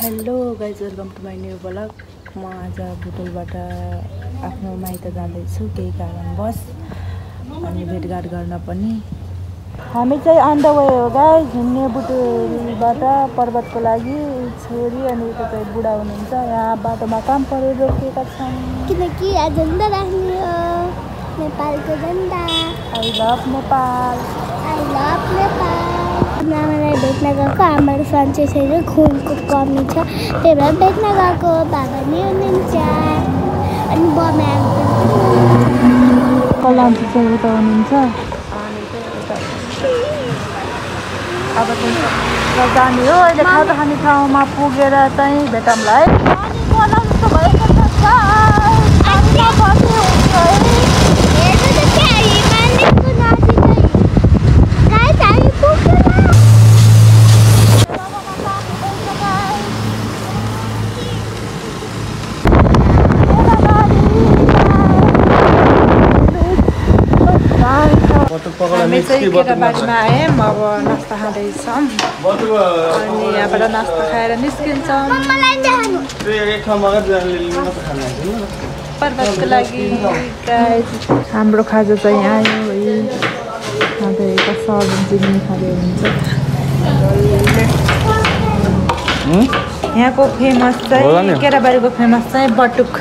Hello guys, welcome to my new blog. म आज बुटोलबाट आफ्नो माइत जाँदैछु केही कारणवश, अनि भेटघाट गर्न पनि। हामी चाहिँ अन द वे हो गाइज, हिँड्ने बुटोलबाट पर्वतको लागि। छोरी अनि उता चाहिँ बुढा हुनुहुन्छ। यहाँ बाटोमा काम परेर रोकिएका छौँ किनकि झन्डा राख्ने हो नेपालको झन्डा। I love Nepal, I love Nepal. आमालाई भेट्न गएको, आमाको सन्चै छैन, खुनको कमी छ, त्यही भएर भेट्न गएको। बाबा नि हुनुहुन्छ अनि बमे कलान्ची चाहिँ उता हुनुहुन्छ। अब चाहिँ जाने हो। अहिले खाजा खाने ठाउँमा पुगेर चाहिँ भेटौँला है। हामी चाहिँ केटाबारीमा आयौँ, अब नास्ता खाँदैछौँ अनि यहाँबाट नास्ता खाएर निस्किन्छौँ पर्वतको लागि। हाम्रो खाजा चाहिँ आयो है। सब्जी खाँदै हुन्छ। यहाँको फेमस चाहिँ केटाबारीको फेमस चाहिँ बटुक।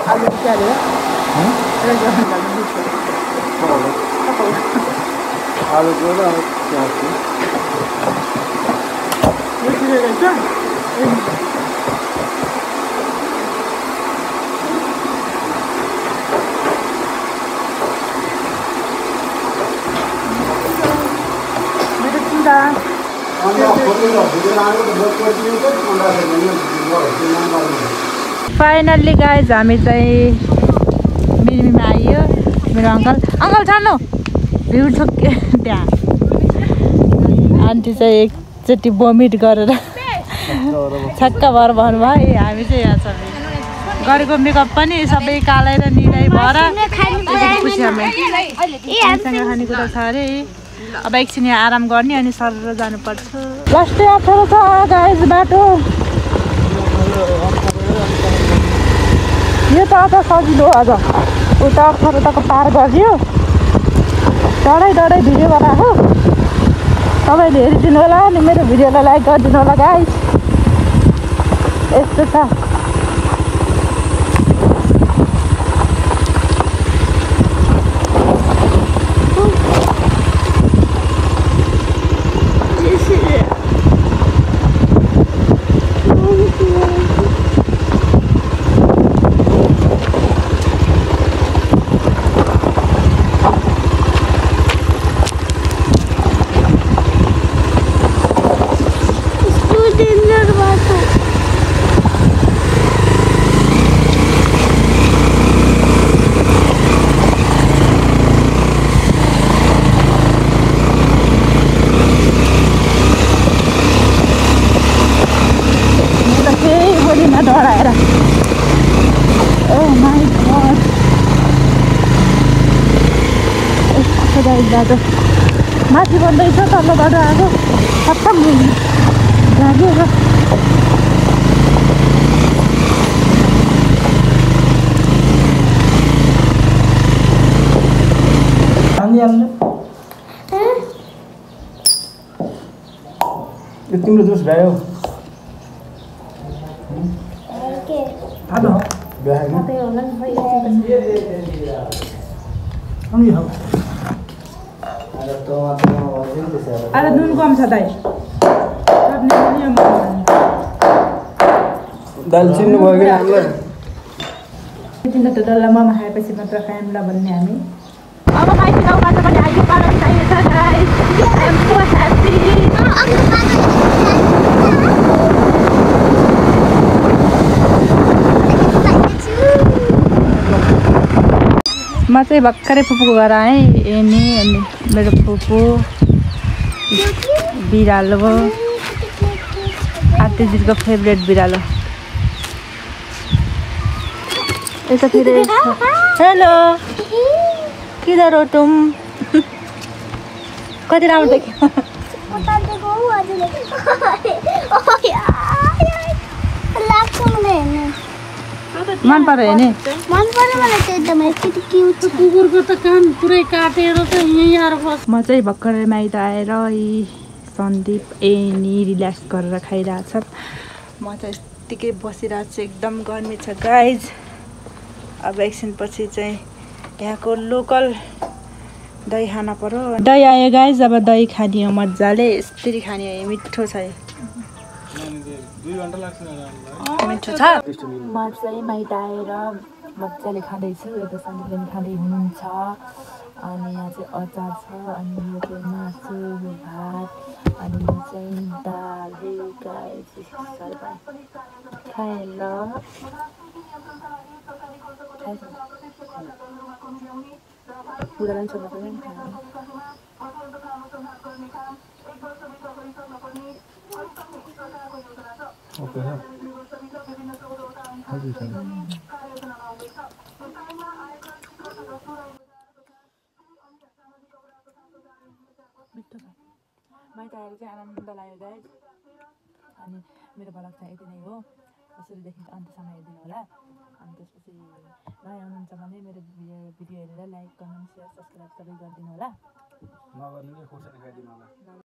आलू क्या है? आलू को ना क्या है? ये क्या है क्या? मेरे चिंता फाइनल्ली गाइज हामी चाहिँ मिरिमीमा आइयो। मेरो अङ्कल जानु भ्यू छ त्यहाँ। आन्टी चाहिँ एकचोटि भोमिट गरेर छक्क भएर भन्नुभयो। हामी चाहिँ यहाँ छ गरेको मेकअप पनि सबै कालै र निलै भएर खुसी हामी। सँग खानेकुरा छ अरे। अब एकछिन यहाँ आराम गर्ने अनि सर जानुपर्छ। लास्टै अप्ठ्यारो छ गाइज बाटो। यो त अझ सजिलो, अझ उता अप्ठ्यारो तक पार गरियो। डराइ भिडियो बनाएको तपाईँले हेरिदिनु होला अनि मेरो भिडियोलाई लाइक गरिदिनु होला गाइज। यस्तो छ। बाटो माथि बन्दैछ, तल्लो बाटो आएको खत्तम लाग्यो। तिम्रो जोस भयो अरे नुन कम छ दाइ। दाल चिन्नु भयो कि हामीलाई? तिनीहरू त डल्ला मोमो खाएपछि मात्र खायौँला भन्ने हामी। अब माइती गाउँबाट पनि आइयो पालन चाहिएको छ guys. I am so happy. म चाहिँ भर्खरै फुपूको घर आएँ। अनि मेरो फुपू बिरालो हो, आर्टिजीको फेभरेट बिरालो। यतातिर हेलो किधर हो तुम कति राम्रो देख्यो मन पर्यो हेर्ने मन पर्यो मलाई त एकदमै यति क्युट छ कुकुरको त कान पुरै काटेर त यहीँ आएर बस म चाहिँ भर्खरै माइत आएर यी सन्दीप नि रिल्याक्स गरेर खाइरहेछ म चाहिँ यत्तिकै बसिरहेको छु एकदम गर्मी छ गाइज अब एकछिनपछि चाहिँ यहाँको लोकल दही खान पर्यो दही आयो गाइज अब दही खाने हो मजाले यसरी खाने हो मिठो छ मिठो छ म चाहिँ माइत आएर मजाले खाँदैछु यता सन्दीपले पनि खाँदै हुनुहुन्छ अनि यहाँ चाहिँ अचार छ अनि यो चाहिँ मासु यो भात अनि यो चाहिँ दाल गाइस खाएँ ल बुढालाई पनि छोड्नु पर्दैन ओके छ हजुर सर मिठो छ माइत आएर चाहिँ आनन्द लाग्यो गाइस अनि मेरो भ्लग चाहिँ यति नै हो सुरुदेखि अन्त्यसम्म हेरिदिनु होला अनि त्यसपछि नयाँ हुनुहुन्छ भने मेरो भिडियो हेरेर लाइक कमेन्ट सेयर सब्सक्राइब सबै गरिदिनु होला नगर्ने खोर्सानी खाइदिनु होला